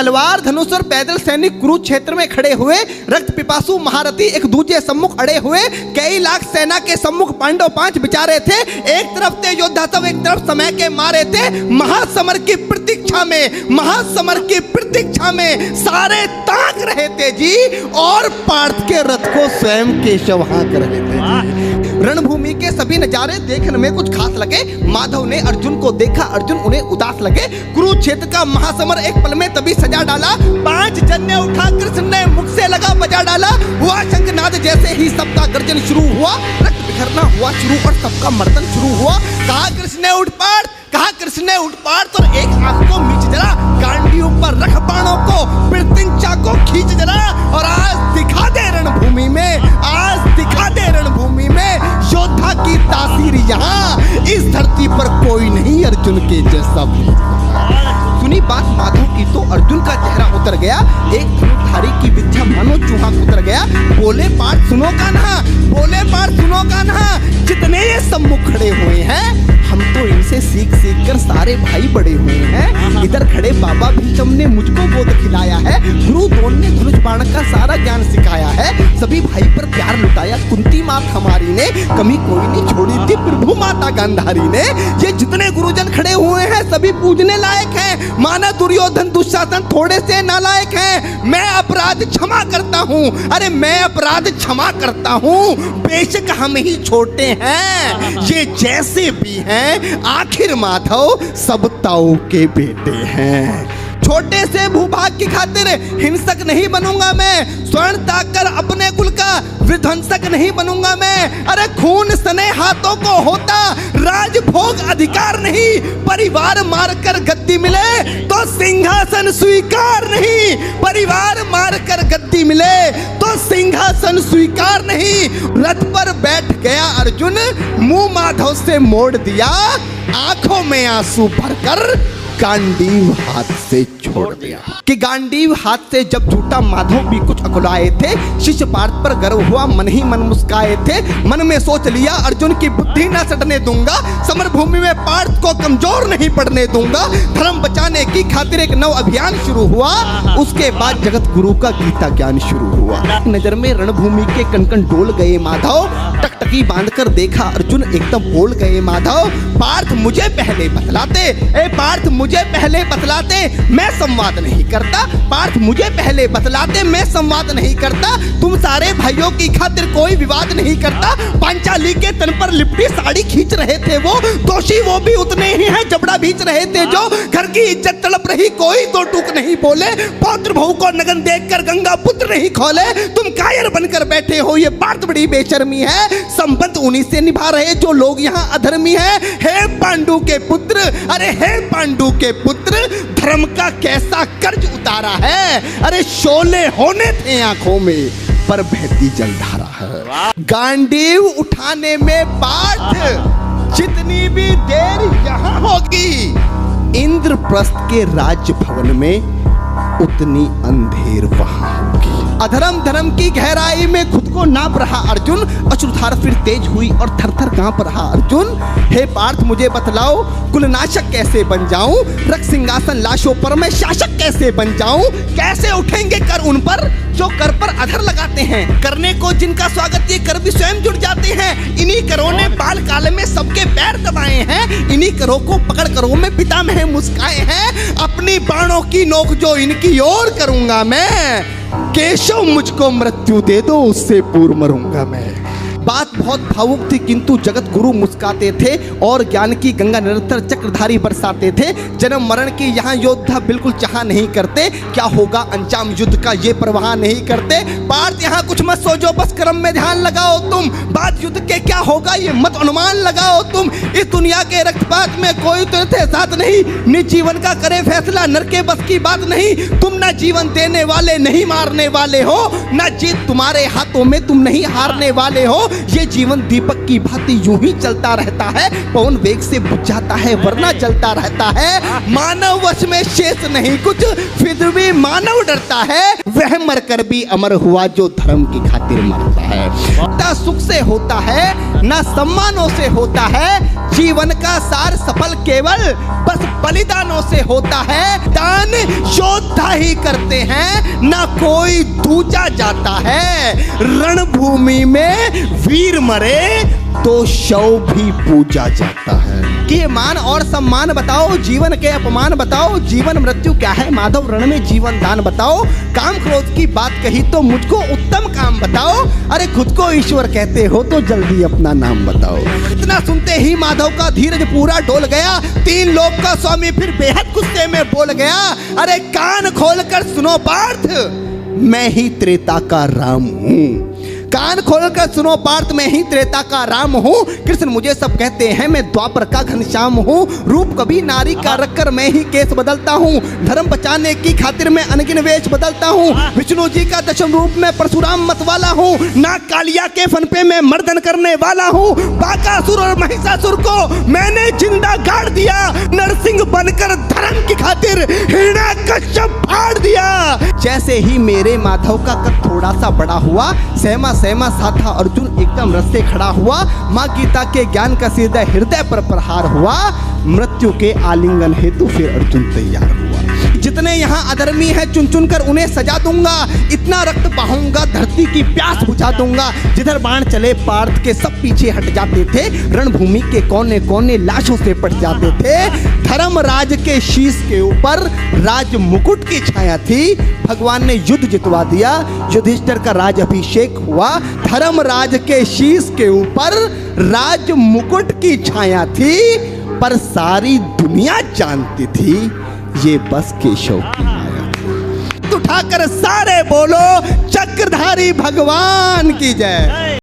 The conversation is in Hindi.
तलवार धनुष और पैदल सैनिक कुरुक्षेत्र में खड़े हुए, रक्त पिपासु महारथी एक दूसरे सम्मुख अड़े हुए, कई लाख सेना के सम्मुख पांडव 5 बिचारे थे। एक तरफ थे योद्धा सब, एक तरफ समय के मारे थे। महासमर की प्रतीक्षा में, महासमर की प्रतीक्षा में सारे ताक रहे थे जी, और पार्थ के रथ को स्वयं केशव हाँक रहे थे। रणभूमि के सभी नजारे देखने में कुछ खास लगे। माधव ने अर्जुन को देखा, अर्जुन उन्हें उदास लगे। कुरुक्षेत्र का महासमर एक पल में तभी सजा डाला। 5 जन्य उठा कृष्ण ने मुख से लगा बजा डाला। हुआ शंखनाद जैसे ही सबका गर्जन शुरू हुआ, रक्त बिखरना हुआ शुरू और सबका मर्दन शुरू हुआ। कहा कृष्ण ने उठ पार्थ, कहा कृष्ण ने उठ पार्थ, और एक आंख को मीच जरा, गांडी ऊपर रख बाणों को, प्रत्यंचा को खींच जरा, और आज दिखा दे रणभूमि में, आज दिखा दे रणभूमि में योद्धा की तासीर। यहाँ इस धरती पर कोई नहीं अर्जुन के जैसा। सुनी बात माधव की तो अर्जुन का चेहरा उतर गया। एक धनुर्धारी की विद्या मानो चूहा उतर गया। बोले पार्थ सुनो कान्हा, बोले पार्थ सुनो कान्हा, जितने ये सम्मुख खड़े हुए हैं, हम तो इनसे सीख सीख कर सारे भाई बड़े हुए हैं। इधर खड़े बाबा भीष्म ने मुझको बोध खिलाया है, गुरु द्रोण ने धनुष बाण का सारा ज्ञान सिखाया है, सभी भाई पर प्यार लुटाया कुंती मात हमारी ने, कमी कोई नहीं छोड़ी थी प्रभु माता गांधारी ने। ये जितने गुरुजन खड़े हुए हैं सभी पूजने लायक हैं। माना दुर्योधन दुशासन थोड़े से नालायक हैं। मैं अपराध क्षमा करता हूँ, अरे मैं अपराध क्षमा करता हूँ, बेशक हम ही छोटे हैं, ये जैसे भी हैं आखिर माधव सब ताऊ के बेटे हैं। छोटे से भूभाग की खातिर हिंसक नहीं बनूंगा मैं, स्वर्ण त्याग कर अपने कुल का विध्वंसक नहीं बनूंगा मैं। अरे खून सने हाथों को होता राजभोग अधिकार नहीं, परिवार मारकर गद्दी मिले तो सिंहासन स्वीकार नहीं, परिवार मारकर गद्दी मिले तो सिंहासन स्वीकार नहीं। रथ पर बैठ गया अर्जुन, मुंह माधव से मोड़ दिया, आंखों में आंसू भरकर गांडीव हाथ से छोड़ दिया। कि गांडीव हाथ से जब झूठा माधव भी कुछ अकुलाए थे, शिष्य पार्थ पर गर्व हुआ, मन ही मन मुस्काए थे। मन में सोच लिया अर्जुन की बुद्धि न सटने दूंगा, समर भूमि में पार्थ को कमजोर नहीं पड़ने दूंगा। धर्म बचाने की खातिर एक नव अभियान शुरू हुआ। उसके बाद जगत गुरु का गीता ज्ञान शुरू हुआ। नजर में रणभूमि के कण-कण डोल गए माधव, टकटकी बांधकर देखा अर्जुन, एकदम बोल गए माधव, पार्थ मुझे पहले बतलाते, ए पार्थ मुझे पहले बतलाते, मैं संवाद नहीं करता। पार्थ मुझे पहले बतलाते, मैं संवाद नहीं करता। तुम सारे भाइयों की खातिर कोई विवाद नहीं करता। पांचाली के तन पर लिपटी साड़ी खींच रहे थे वो, दोषी वो भी उतने ही हैं, जबड़ा भींच रहे थे जो। घर की इज्जत तड़प रही, कोई दो टूक नहीं बोले। पौत्र बहू को नगन देखकर गंगा पुत्र नहीं खोले। तुम कायर बनकर बैठे हो, ये बात बड़ी बेशर्मी है। संबंध उन्हीं से निभा रहे जो लोग यहाँ अधर्मी हैं। हे पांडु के पुत्र, अरे हे पांडु के पुत्र, धर्म का कैसा कर्ज उतारा है। अरे शोले होने थे आंखों में, पर बहती जलधारा है। गांडीव उठाने में पार्थ जितनी भी देर यहाँ होगी, इंद्रप्रस्थ के राजभवन में उतनी अंधेर वहां होगी। अधर्म धर्म की गहराई में खुद को नाप रहा अर्जुन, अश्रुधार फिर तेज हुई और थर-थर कांप रहा अर्जुन। हे पार्थ मुझे बतलाओ, कुलनाशक कैसे बन जाऊं, रक्त सिंहासन लाशों पर मैं शासक कैसे बन जाऊं। कैसे उठेंगे कर उन पर जो कर पर अधर लगाते हैं, करने को जिनका स्वागत ये कर भी स्वयं जुड़ जाते हैं। इन्हीं करों ने बाल काल में सबके पैर दबाए हैं, इन्हीं करों को पकड़ करों में पितामह मुस्काए हैं। अपनी बाणों की नोक जो इनकी ओर करूंगा मैं, केशव मुझको मृत्यु दे दो, उससे पूर्व मरूंगा मैं। बात बहुत भावुक थी, किंतु जगत गुरु मुस्काते थे और ज्ञान की गंगा निरंतर चक्रधारी बरसाते थे। जन्म मरण की यहाँ योद्धा बिल्कुल चाह नहीं करते, क्या होगा अंजाम युद्ध का ये परवाह नहीं करते। पार्थ यहाँ कुछ मत सोचो, बस कर्म में ध्यान लगाओ तुम, बात युद्ध के क्या होगा ये मत अनुमान लगाओ तुम। इस दुनिया के रक्तपात में कोई तो साथ नहीं, निज जीवन का करे फैसला, नर के बस की बात नहीं। तुम ना जीवन देने वाले नहीं मारने वाले हो, ना जीत तुम्हारे हाथों में, तुम नहीं हारने वाले हो। ये जीवन दीपक की भांति यूं ही चलता रहता है, पवन वेग से बुझ जाता है वरना जलता रहता है। मानव वश में शेष नहीं कुछ, फिर भी मानव डरता है, वह मरकर भी अमर हुआ जो धर्म की खातिर मरता है। ना सुख से होता है ना सम्मानों से होता है, जीवन का सार सफल केवल बस बलिदानों से होता है। दान योद्धा ही करते हैं ना कोई दूजा जाता है, रणभूमि में वीर मरे तो शव भी पूजा जाता है। कि मान और सम्मान बताओ, जीवन के अपमान बताओ, जीवन मृत्यु क्या है माधव रण में जीवन दान बताओ। काम क्रोध की बात कही तो मुझको उत्तम काम बताओ, अरे खुद को ईश्वर कहते हो तो जल्दी अपना नाम बताओ। इतना सुनते ही माधव का धीरज पूरा डोल गया, तीन लोक का स्वामी फिर बेहद गुस्से में बोल गया, अरे कान खोलकर सुनो पार्थ, मैं ही त्रेता का राम हूं। कान खोलकर सुनो पार्थ, मैं ही त्रेता का राम हूँ। कृष्ण मुझे सब कहते हैं, मैं द्वापर का घनश्याम हूँ। रूप कभी नारी का रखकर मैं ही केस बदलता हूँ, धर्म बचाने की खातिर मैं अनगिन वेश बदलता हूँ। विष्णु जी का दशम रूप में परशुराम मत वाला हूँ, नाग कालिया के फन पे मैं मर्दन करने वाला हूँ। बाकासुर और महिषासुर को मैंने जिंदा गाड़ दिया, नरसिंह बनकर धर्म की खातिर हिरण्याकश्यप फाड़ दिया। जैसे ही मेरे माधव का कद थोड़ा सा बड़ा हुआ, सहमा सा था अर्जुन एकदम रस से खड़ा हुआ। माँ गीता के ज्ञान का सीधा हृदय पर प्रहार हुआ, मृत्यु के आलिंगन हेतु फिर अर्जुन तैयार हुआ। जितने यहाँ अधर्मी हैं चुन चुन कर उन्हें सजा दूंगा, इतना रक्त बहाऊंगा धरती की प्यास बुझा दूंगा। जिधर बाण चले पार्थ के सब पीछे हट जाते थे, रणभूमि के कोने कोने लाशों से पट जाते थे। धर्मराज के शीश के ऊपर राज मुकुट की छाया थी, भगवान ने युद्ध जितवा दिया, युधिष्ठिर का राज अभिषेक हुआ। धर्मराज के शीश के ऊपर राज मुकुट की छाया थी, पर सारी दुनिया जानती थी ये बस केशव की माया। उठाकर सारे बोलो चक्रधारी भगवान की जय।